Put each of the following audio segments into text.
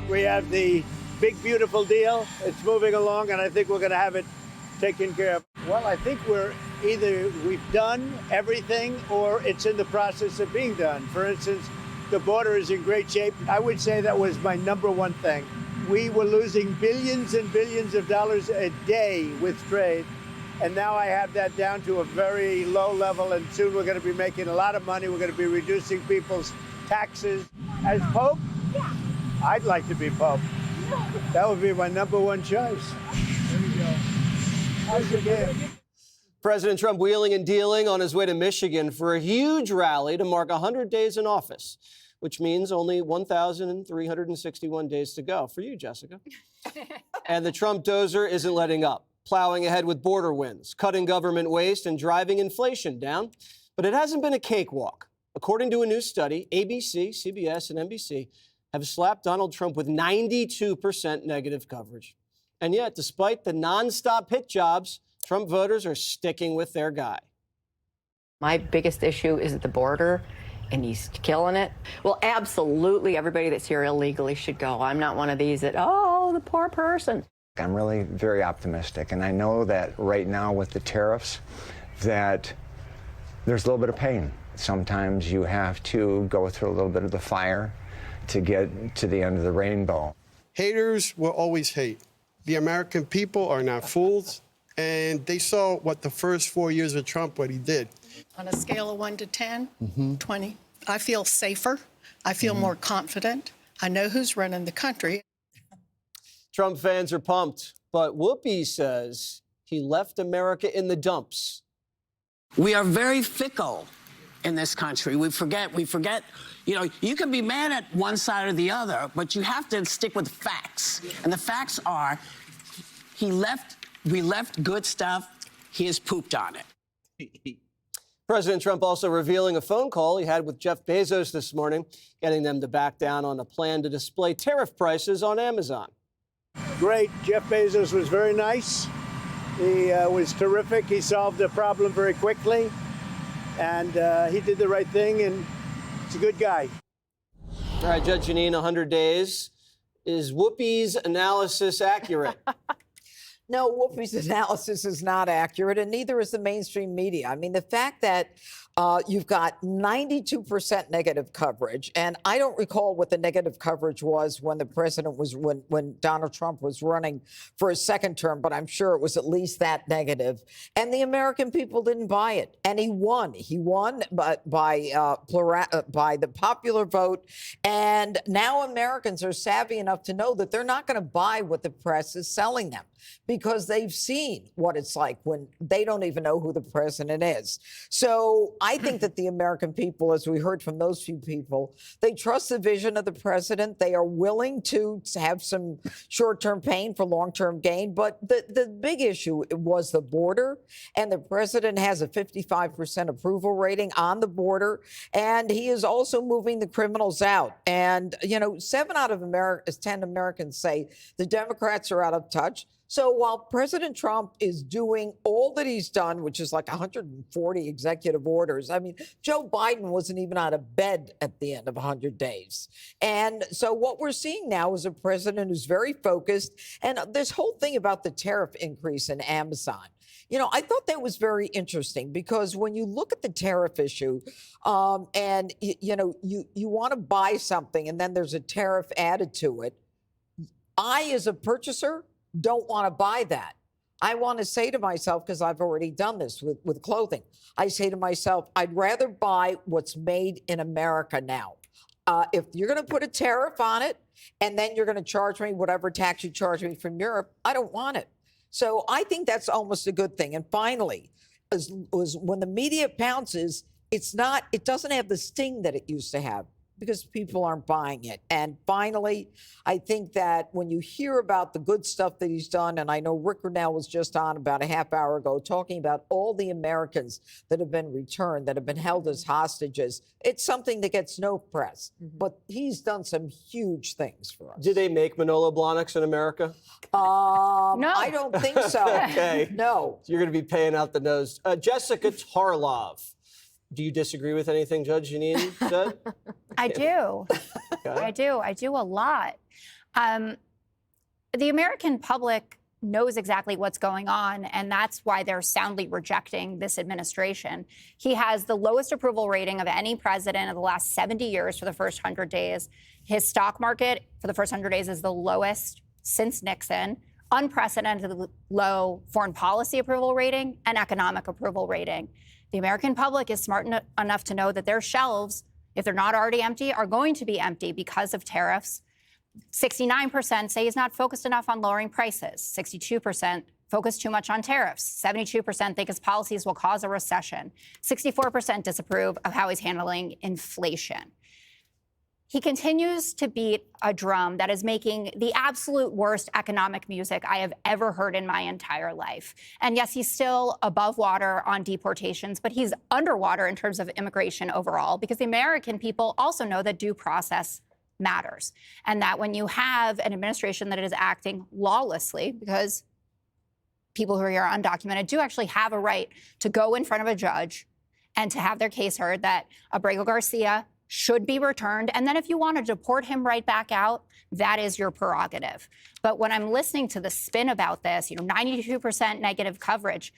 We have the big, beautiful deal. It's moving along, and I think we're going to have it taken care of. Well, I think we've done everything, or it's in the process of being done. For instance, the border is in great shape. I would say that was my number one thing. We were losing billions and billions of dollars a day with trade, and now I have that down to a very low level, and soon we're going to be making a lot of money. We're going to be reducing people's taxes. As Pope? Yeah. I'd like to be Pope. That would be my number one choice. There we go. How's your game? President Trump wheeling and dealing on his way to Michigan for a huge rally to mark 100 days in office, which means only 1,361 days to go. For you, Jessica. And the Trump dozer isn't letting up, plowing ahead with border wins, cutting government waste, and driving inflation down. But it hasn't been a cakewalk. According to a new study, ABC, CBS, and NBC have slapped Donald Trump with 92% negative coverage. And yet, despite the nonstop hit jobs, Trump voters are sticking with their guy. My biggest issue is at the border, and he's killing it. Well, absolutely, everybody that's here illegally should go. I'm not one of these that, oh, the poor person. I'm really very optimistic, and I know that right now with the tariffs, that there's a little bit of pain. Sometimes you have to go through a little bit of the fire to get to the end of the rainbow. Haters will always hate. The American people are not fools, and they saw what the first 4 years of Trump, what he did. On a scale of 1 to 10, 20. I feel safer. I feel more confident. I know who's running the country. Trump fans are pumped, but Whoopi says he left America in the dumps. We are very fickle in this country. We forget, you know, you can be mad at one side or the other, but you have to stick with facts. And the facts are, we left good stuff, he has pooped on it. President Trump also revealing a phone call he had with Jeff Bezos this morning, getting them to back down on a plan to display tariff prices on Amazon. Great. Jeff Bezos was very nice. He was terrific. He solved the problem very quickly, and he did the right thing, and he's a good guy. All right, Judge Janine, 100 days. Is Whoopi's analysis accurate? No, Whoopi's analysis is not accurate, and neither is the mainstream media. I mean, the fact that you've got 92% negative coverage, and I don't recall what the negative coverage was when the president was, when Donald Trump was running for a second term, but I'm sure it was at least that negative. And the American people didn't buy it, and he won. He won by the popular vote, and now Americans are savvy enough to know that they're not going to buy what the press is selling them, because they've seen what it's like when they don't even know who the president is. So I think that the American people, as we heard from those few people, they trust the vision of the president. They are willing to have some short-term pain for long-term gain. But the big issue was the border, and the president has a 55% approval rating on the border, and he is also moving the criminals out. And, you know, 7 out of 10 Americans say the Democrats are out of touch. So while President Trump is doing all that he's done, which is like 140 executive orders, I mean, Joe Biden wasn't even out of bed at the end of 100 days. And so what we're seeing now is a president who's very focused. And this whole thing about the tariff increase in Amazon, you know, I thought that was very interesting, because when you look at the tariff issue and, you know, you want to buy something and then there's a tariff added to it, I, as a purchaser, don't want to buy that. I want to say to myself, because I've already done this with clothing, I say to myself, I'd rather buy what's made in America now. If you're going to put a tariff on it and then you're going to charge me whatever tax you charge me from Europe, I don't want it. So I think that's almost a good thing. And finally, when the media pounces, it doesn't have the sting that it used to have, because people aren't buying it. And finally, I think that when you hear about the good stuff that he's done, and I know Rick Grinnell was just on about a half hour ago talking about all the Americans that have been returned, that have been held as hostages, it's something that gets no press. But he's done some huge things for us. Do they make Manolo Blahniks in America? No. I don't think so. Okay. No. You're going to be paying out the nose. Jessica Tarlov. Do you disagree with anything Judge Janine said? I do. Okay. I do a lot. The American public knows exactly what's going on, and that's why they're soundly rejecting this administration. He has the lowest approval rating of any president of the last 70 years for the first 100 days. His stock market for the first 100 days is the lowest since Nixon. Unprecedented low foreign policy approval rating and economic approval rating. The American public is smart enough to know that their shelves, if they're not already empty, are going to be empty because of tariffs. 69% say he's not focused enough on lowering prices. 62% focus too much on tariffs. 72% think his policies will cause a recession. 64% disapprove of how he's handling inflation. He continues to beat a drum that is making the absolute worst economic music I have ever heard in my entire life. And yes, he's still above water on deportations, but he's underwater in terms of immigration overall, because the American people also know that due process matters. And that when you have an administration that is acting lawlessly, because people who are here undocumented do actually have a right to go in front of a judge and to have their case heard, that Abrego Garcia should be returned. And then if you want to deport him right back out, that is your prerogative. But when I'm listening to the spin about this, 92% negative coverage,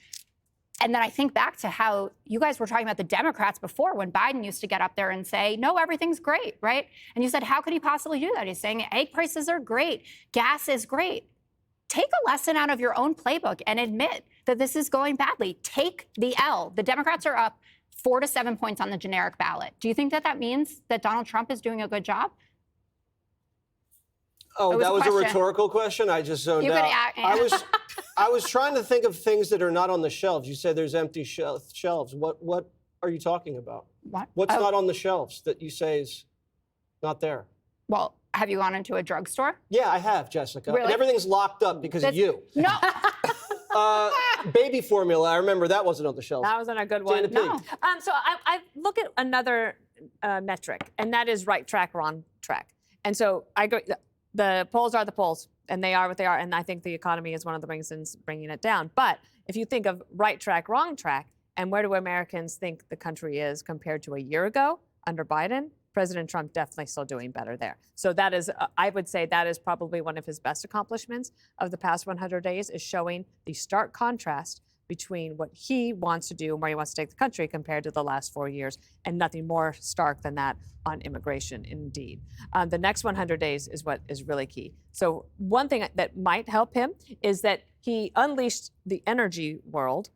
and then I think back to how you guys were talking about the Democrats before, when Biden used to get up there and say, no, everything's great, right? And you said, how could he possibly do that? He's saying egg prices are great, gas is great. Take a lesson out of your own playbook and admit that this is going badly. Take the L. The Democrats are up 4 to 7 points on the generic ballot. Do you think that that means that Donald Trump is doing a good job? Oh, that was a rhetorical question? I just zoned out. I was trying to think of things that are not on the shelves. You said there's empty shelves. What are you talking about? What's not on the shelves that you say is not there? Well, have you gone into a drugstore? Yeah, I have, Jessica. Really? And everything's locked up because of you. No. Baby formula, I remember that wasn't on the shelves. That wasn't a good one. No. So I look at another metric, and that is right track, wrong track. And so I go, the polls are the polls, and they are what they are. And I think the economy is one of the reasons bringing it down. But if you think of right track, wrong track, and where do Americans think the country is compared to a year ago under Biden, President Trump definitely still doing better there. So that is, I would say that is probably one of his best accomplishments of the past 100 days, is showing the stark contrast between what he wants to do and where he wants to take the country compared to the last 4 years, and nothing more stark than that on immigration, indeed. The next 100 days is what is really key. So one thing that might help him is that he unleashed the energy world,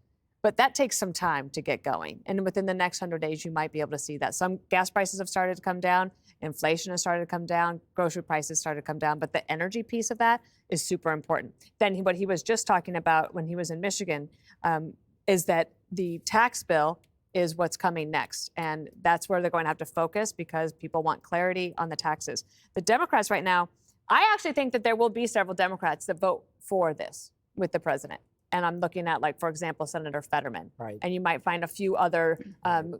but that takes some time to get going. And within the next 100 days, you might be able to see that. Some gas prices have started to come down. Inflation has started to come down. Grocery prices started to come down. But the energy piece of that is super important. Then what he was just talking about when he was in Michigan is that the tax bill is what's coming next. And that's where they're going to have to focus, because people want clarity on the taxes. The Democrats right now, I actually think that there will be several Democrats that vote for this with the president. And I'm looking at, like, for example, Senator Fetterman. Right. And you might find a few other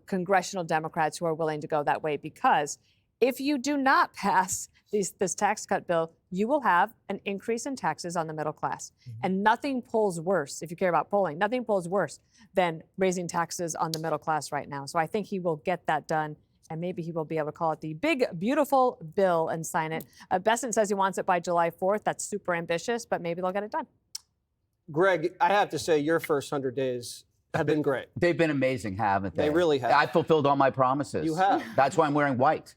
congressional Democrats who are willing to go that way, because if you do not pass this tax cut bill, you will have an increase in taxes on the middle class. And nothing polls worse, if you care about polling, nothing polls worse than raising taxes on the middle class right now. So I think he will get that done. And maybe he will be able to call it the big, beautiful bill and sign it. Besson says he wants it by July 4th. That's super ambitious, but maybe they'll get it done. Greg, I have to say your first 100 days have been great. They've been amazing, haven't they? They really have. I fulfilled all my promises. You have. That's why I'm wearing white.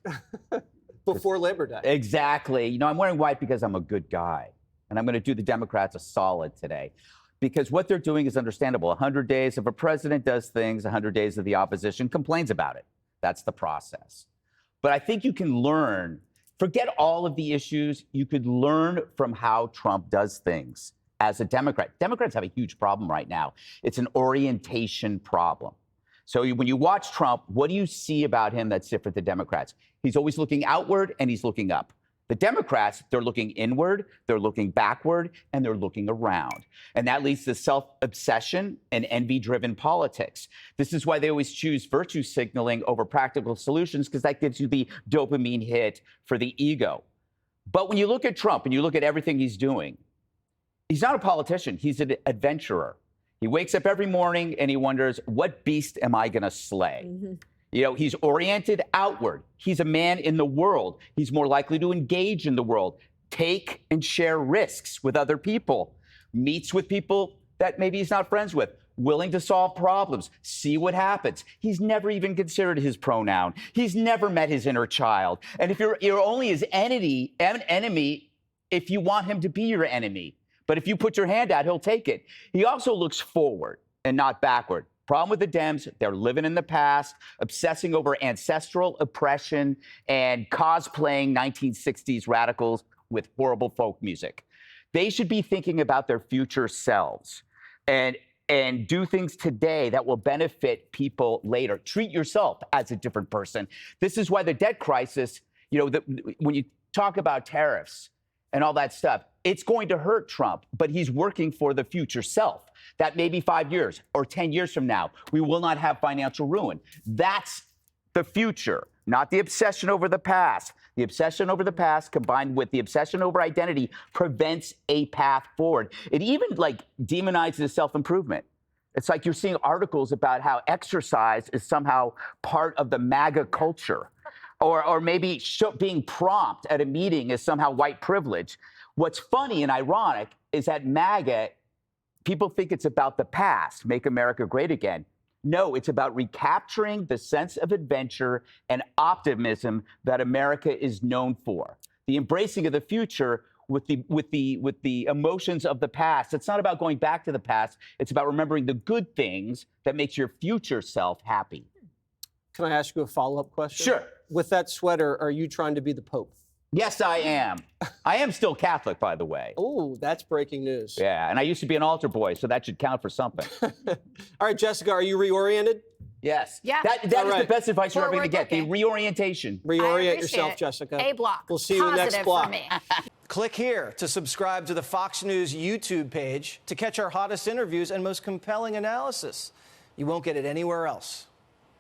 Before Labor Day. Exactly. I'm wearing white because I'm a good guy. And I'm going to do the Democrats a solid today. Because what they're doing is understandable. 100 days, if a president does things, 100 days of the opposition complains about it. That's the process. But I think you can learn, forget all of the issues, you could learn from how Trump does things. As a Democrat, Democrats have a huge problem right now. It's an orientation problem. So when you watch Trump, what do you see about him that's different than Democrats? He's always looking outward and he's looking up. The Democrats, they're looking inward, they're looking backward, and they're looking around. And that leads to self-obsession and envy-driven politics. This is why they always choose virtue signaling over practical solutions, because that gives you the dopamine hit for the ego. But when you look at Trump and you look at everything he's doing, he's not a politician. He's an adventurer. He wakes up every morning and he wonders, what beast am I going to slay? You know, he's oriented outward. He's a man in the world. He's more likely to engage in the world, take and share risks with other people, meets with people that maybe he's not friends with, willing to solve problems, see what happens. He's never even considered his pronoun. He's never met his inner child. And if you're only his enemy if you want him to be your enemy. But if you put your hand out, he'll take it. He also looks forward and not backward. Problem with the Dems, they're living in the past, obsessing over ancestral oppression and cosplaying 1960s radicals with horrible folk music. They should be thinking about their future selves and do things today that will benefit people later. Treat yourself as a different person. This is why the debt crisis, you know, when you talk about tariffs and all that stuff, it's going to hurt Trump, but he's working for the future self. That maybe 5 years or 10 years from now, we will not have financial ruin. That's the future, not the obsession over the past. The obsession over the past combined with the obsession over identity prevents a path forward. It even demonizes self-improvement. It's like you're seeing articles about how exercise is somehow part of the MAGA culture, or maybe being prompt at a meeting is somehow white privilege. What's funny and ironic is that MAGA, people think it's about the past, make America great again. No, it's about recapturing the sense of adventure and optimism that America is known for. The embracing of the future with the emotions of the past. It's not about going back to the past. It's about remembering the good things that makes your future self happy. Can I ask you a follow-up question? Sure. With that sweater, are you trying to be the Pope? Yes, I am. I am still Catholic, by the way. Oh, that's breaking news. Yeah, and I used to be an altar boy, so that should count for something. All right, Jessica, are you reoriented? Yes. Yeah. That is the best advice you're ever going to get, the looking. reorientation. Reorient yourself, it. Jessica. A block. We'll see you in the next Positive block. for me. Click here to subscribe to the Fox News YouTube page to catch our hottest interviews and most compelling analysis. You won't get it anywhere else.